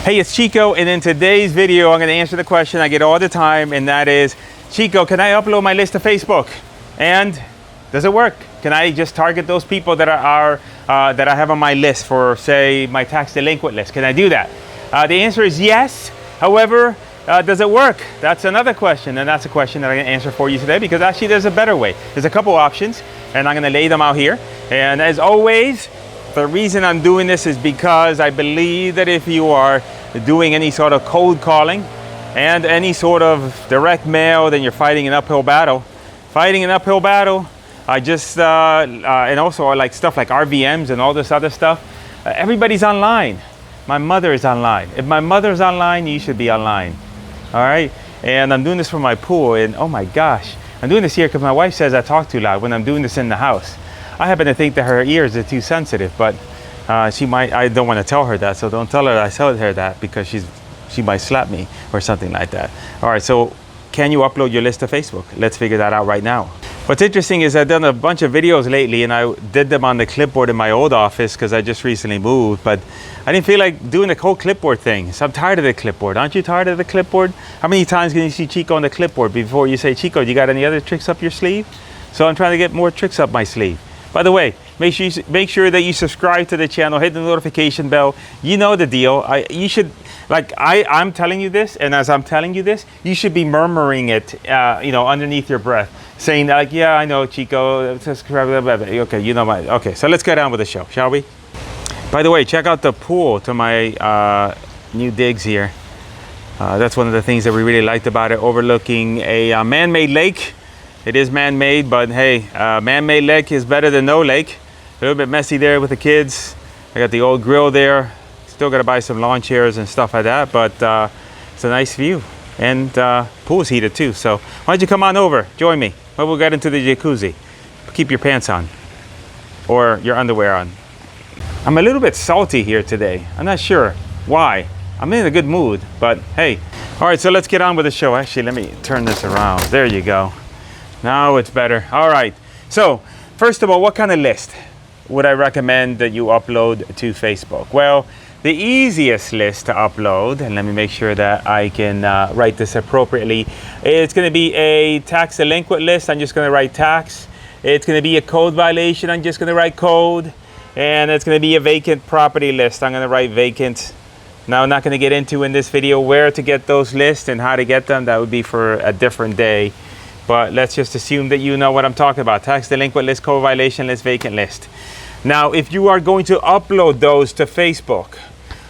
Hey, it's Chico, and in today's video, I'm going to answer the question I get all the time, and that is, Chico, can I upload my list to Facebook? And does it work? Can I just target those people that that I have on my list for, say, my tax delinquent list? Can I do that? The answer is yes. However, does it work? That's another question, and that's a question that I'm going to answer for you today, because actually there's a better way. There's a couple options, and I'm going to lay them out here. And as always, the reason I'm doing this is because I believe that if you are doing any sort of cold calling and any sort of direct mail, then you're fighting an uphill battle. Fighting an uphill battle, and also like stuff like RVMs and all this other stuff, everybody's online. My mother is online. If my mother's online, you should be online. All right? And I'm doing this for my pool, and oh my gosh, I'm doing this here because my wife says I talk too loud when I'm doing this in the house. I happen to think that her ears are too sensitive, but I don't want to tell her that, so don't tell her I told her that, because she might slap me or something like that. All right, so can you upload your list to Facebook? Let's figure that out right now. What's interesting is I've done a bunch of videos lately, and I did them on the clipboard in my old office because I just recently moved, but I didn't feel like doing the whole clipboard thing. So I'm tired of the clipboard. Aren't you tired of the clipboard? How many times can you see Chico on the clipboard before you say, Chico, you got any other tricks up your sleeve? So I'm trying to get more tricks up my sleeve. By the way, make sure that you subscribe to the channel, hit the notification bell. You know the deal. I'm telling you this, and as I'm telling you this, you should be murmuring it, underneath your breath, saying like, yeah, I know, Chico, subscribe, blah, blah, blah. Okay, okay, so let's get on with the show, shall we? By the way, check out the pool to my new digs here. That's one of the things that we really liked about it, overlooking a man-made lake. It is man-made, but hey, man-made lake is better than no lake. A little bit messy there with the kids. I got the old grill there. Still got to buy some lawn chairs and stuff like that, but it's a nice view. And pool's heated too, so why don't you come on over, join me. We'll get into the jacuzzi. Keep your pants on, or your underwear on. I'm a little bit salty here today. I'm not sure why. I'm in a good mood, but hey. All right, so let's get on with the show. Actually, let me turn this around. There you go. Now it's better. All right. So first of all, what kind of list would I recommend that you upload to Facebook? Well, the easiest list to upload, and let me make sure that I can write this appropriately. It's going to be a tax delinquent list. I'm just going to write tax. It's going to be a code violation. I'm just going to write code. And it's going to be a vacant property list. I'm going to write vacant. Now, I'm not going to get into in this video where to get those lists and how to get them. That would be for a different day. But let's just assume that you know what I'm talking about. Tax delinquent list, code violation list, vacant list. Now, if you are going to upload those to Facebook,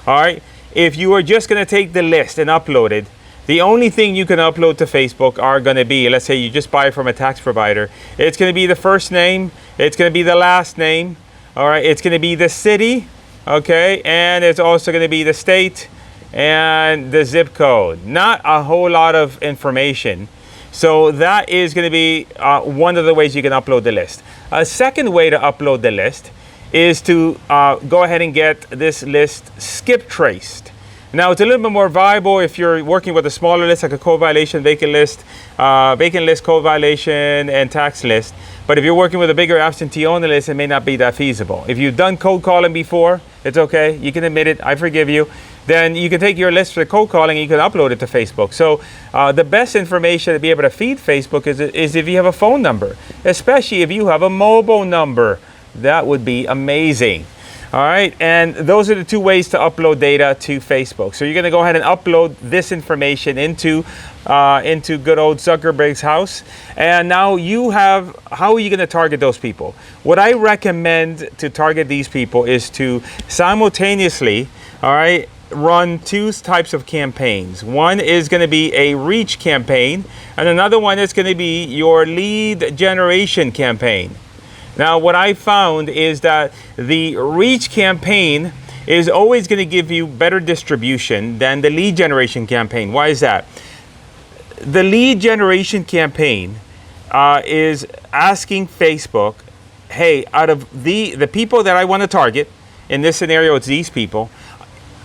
all right, if you are just going to take the list and upload it, the only thing you can upload to Facebook are going to be, let's say you just buy it from a tax provider. It's going to be the first name. It's going to be the last name. All right, it's going to be the city, okay, and it's also going to be the state and the zip code. Not a whole lot of information. So that is going to be one of the ways you can upload the list. A second way to upload the list is to go ahead and get this list skip traced. Now, it's a little bit more viable if you're working with a smaller list, like a code violation, vacant list, code violation, and tax list. But if you're working with a bigger absentee owner list, it may not be that feasible. If you've done cold calling before, it's okay. You can admit it. I forgive you. Then you can take your list for cold calling and you can upload it to Facebook. So the best information to be able to feed Facebook is if you have a phone number, especially if you have a mobile number. That would be amazing. All right, and those are the two ways to upload data to Facebook. So you're going to go ahead and upload this information into good old Zuckerberg's house. And now you have, how are you going to target those people? What I recommend to target these people is to simultaneously, all right, run two types of campaigns. One is going to be a reach campaign, and another one is going to be your lead generation campaign. Now, what I found is that the reach campaign is always going to give you better distribution than the lead generation campaign. Why is that? The lead generation campaign is asking Facebook, hey, out of the people that I want to target, in this scenario, it's these people,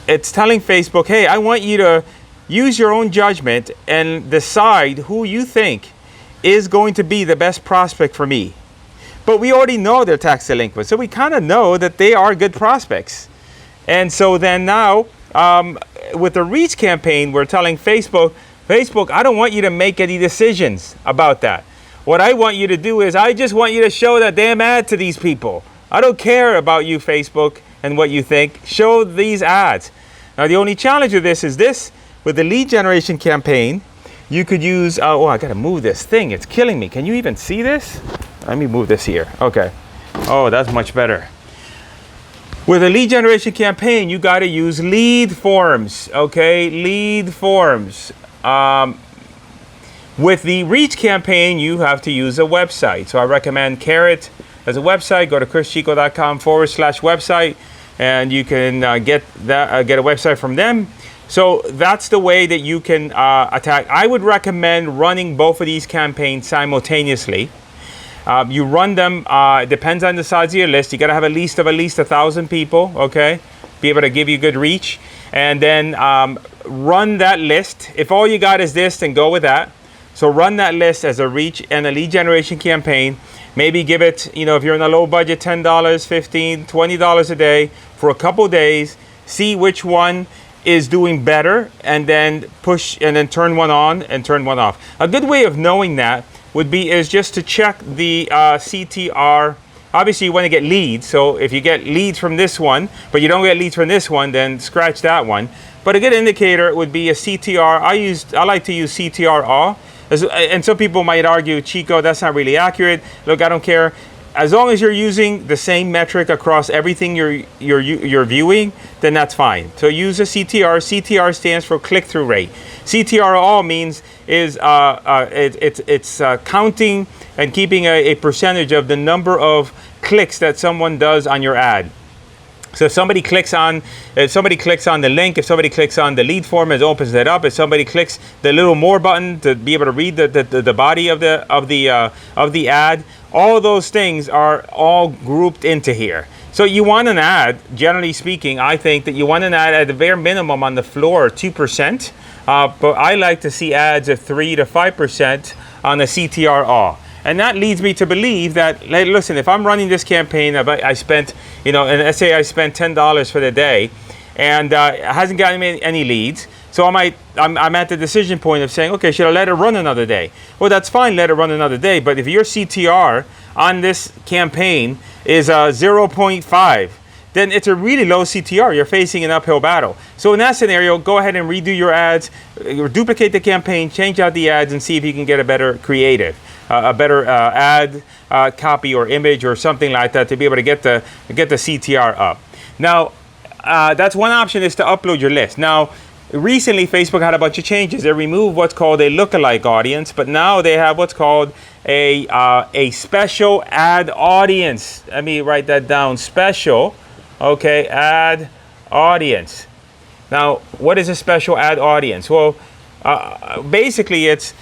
it's telling Facebook, hey, I want you to use your own judgment and decide who you think is going to be the best prospect for me. But we already know they're tax delinquent, so we kind of know that they are good prospects. And so then now, with the reach campaign, we're telling Facebook, I don't want you to make any decisions about that. What I want you to do is I just want you to show that damn ad to these people. I don't care about you, Facebook, and what you think. Show these ads. Now, the only challenge with this is this. With the lead generation campaign, you could use, oh, I got to move this thing. It's killing me. Can you even see this? Let me move this here. Okay. Oh, that's much better. With a lead generation campaign, you got to use lead forms, okay? Lead forms. With the reach campaign, you have to use a website. So I recommend Carrot as a website. Go to chrischico.com/website, and you can get a website from them. So that's the way that you can attack. I would recommend running both of these campaigns simultaneously. You run them, it depends on the size of your list. You got to have at least 1,000 people, okay? Be able to give you good reach. And then run that list. If all you got is this, then go with that. So run that list as a reach and a lead generation campaign. Maybe give it, if you're in a low budget, $10, $15, $20 a day for a couple days. See which one is doing better, and then push and then turn one on and turn one off. A good way of knowing that is just to check the CTR. Obviously, you want to get leads. So if you get leads from this one, but you don't get leads from this one, then scratch that one. But a good indicator would be a CTR. I like to use CTR all. And some people might argue, Chico, that's not really accurate. Look, I don't care. As long as you're using the same metric across everything you're viewing, then that's fine. So use a CTR. CTR stands for click-through rate. CTR all means is it's counting and keeping a percentage of the number of clicks that someone does on your ad. So if somebody clicks on the link, if somebody clicks on the lead form, it opens it up. If somebody clicks the little more button to be able to read the body of the ad, all those things are all grouped into here. So you want an ad, generally speaking, I think that you want an ad at the bare minimum on the floor 2%, but I like to see ads at 3 to 5% on the CTR all. And that leads me to believe that, listen, if I'm running this campaign, I spent, and let's say I spent $10 for the day, and it hasn't gotten me any leads, so I'm at the decision point of saying, okay, should I let it run another day? Well, that's fine, let it run another day, but if your CTR on this campaign is 0.5, then it's a really low CTR. You're facing an uphill battle. So in that scenario, go ahead and redo your ads, or duplicate the campaign, change out the ads, and see if you can get a better creative. A better ad copy or image or something like that to be able to get the CTR up. Now, that's one option, is to upload your list. Now, recently Facebook had a bunch of changes. They removed what's called a lookalike audience, but now they have what's called a special ad audience. Let me write that down. Special, okay, ad audience. Now, what is a special ad audience? Well, basically it's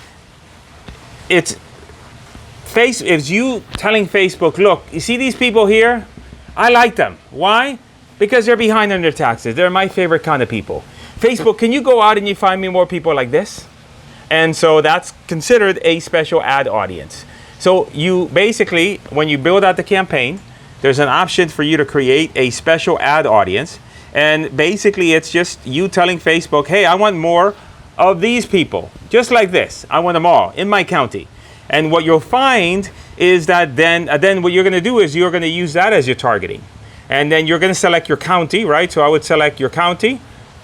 you telling Facebook, look, you see these people here? I like them. Why? Because they're behind on their taxes. They're my favorite kind of people. Facebook, can you go out and you find me more people like this? And so that's considered a special ad audience. So you basically, when you build out the campaign, there's an option for you to create a special ad audience. And basically it's just you telling Facebook, hey, I want more of these people, just like this. I want them all in my county. And what you'll find is that then what you're going to do is you're going to use that as your targeting. And then you're going to select your county, right? So I would select your county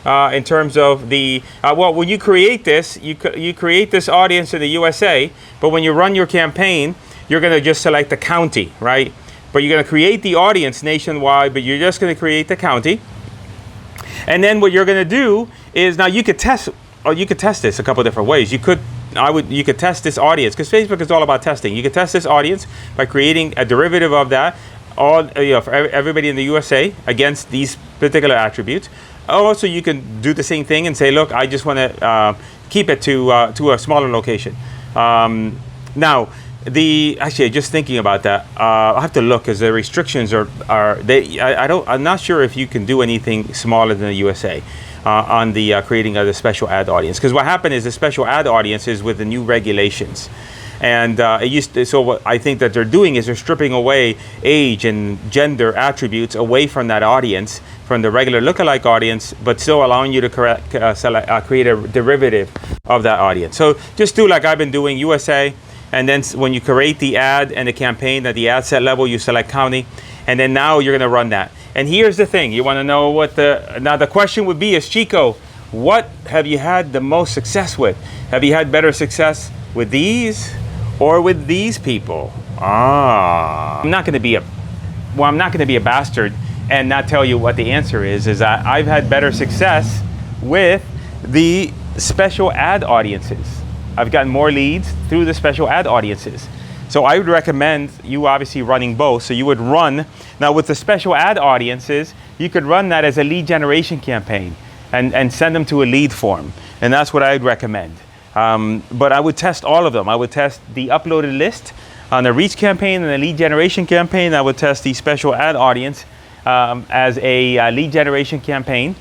in terms of the, when you create this, you create this audience in the USA, but when you run your campaign, you're going to just select the county, right? But you're going to create the audience nationwide, but you're just going to create the county. And then what you're going to do is, now you could test this a couple different ways. You could test this audience, because Facebook is all about testing. You could test this audience by creating a derivative of that, for everybody in the USA against these particular attributes. Also, you can do the same thing and say, look, I just want to keep it to a smaller location. Now, actually, just thinking about that, I have to look, because the restrictions I'm not sure if you can do anything smaller than the USA. On the creating of the special ad audience, because what happened is the special ad audience is with the new regulations, And so what I think that they're doing is they're stripping away age and gender attributes away from that audience, from the regular lookalike audience, but still allowing you to create a derivative of that audience. So just do like I've been doing, USA, and then when you create the ad and the campaign at the ad set level, you select county, and then now you're going to run that. And here's the thing, you want to know what the question would be is, Chico, what have you had the most success with? Have you had better success with these or with these people? I'm not going to be a bastard and not tell you what the answer is that I've had better success with the special ad audiences. I've gotten more leads through the special ad audiences. So I would recommend you obviously running both. So you would run, now with the special ad audiences, you could run that as a lead generation campaign and send them to a lead form. And that's what I would recommend. But I would test all of them. I would test the uploaded list on the reach campaign and the lead generation campaign. I would test the special ad audience as a lead generation campaign,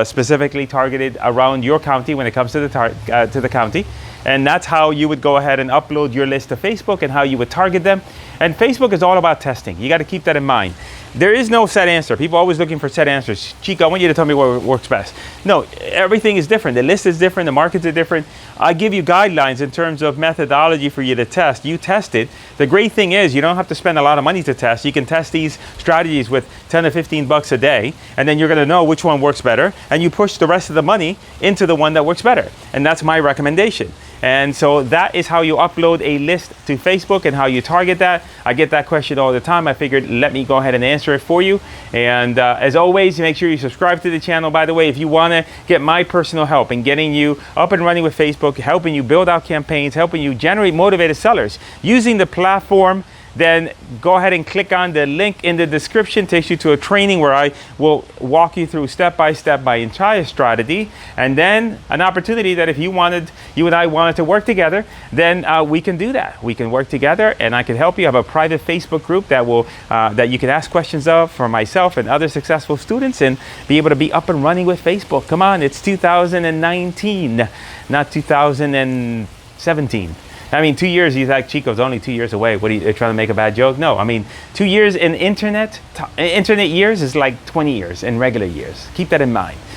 specifically targeted around your county when it comes to the county. And that's how you would go ahead and upload your list to Facebook and how you would target them. And Facebook is all about testing. You got to keep that in mind. There is no set answer. People are always looking for set answers. Chico, I want you to tell me what works best. No, everything is different. The list is different. The markets are different. I give you guidelines in terms of methodology for you to test. You test it. The great thing is you don't have to spend a lot of money to test. You can test these strategies with 10 to 15 bucks a day, and then you're going to know which one works better, and you push the rest of the money into the one that works better. And that's my recommendation. And so that is how you upload a list to Facebook and how you target that. I get that question all the time. I figured let me go ahead and answer it for you. And as always, make sure you subscribe to the channel. By the way, if you want to get my personal help in getting you up and running with Facebook, helping you build out campaigns, helping you generate motivated sellers using the platform, then go ahead and click on the link in the description. Takes you to a training where I will walk you through step by step my entire strategy, and then an opportunity that if you and I wanted to work together, then we can do that. We can work together, and I can help you. I have a private Facebook group that you can ask questions of for myself and other successful students, and be able to be up and running with Facebook. Come on, it's 2019, not 2017. I mean, 2 years, you think Chico's only 2 years away. What are you trying to make a bad joke? No, I mean, 2 years in internet years is like 20 years in regular years. Keep that in mind.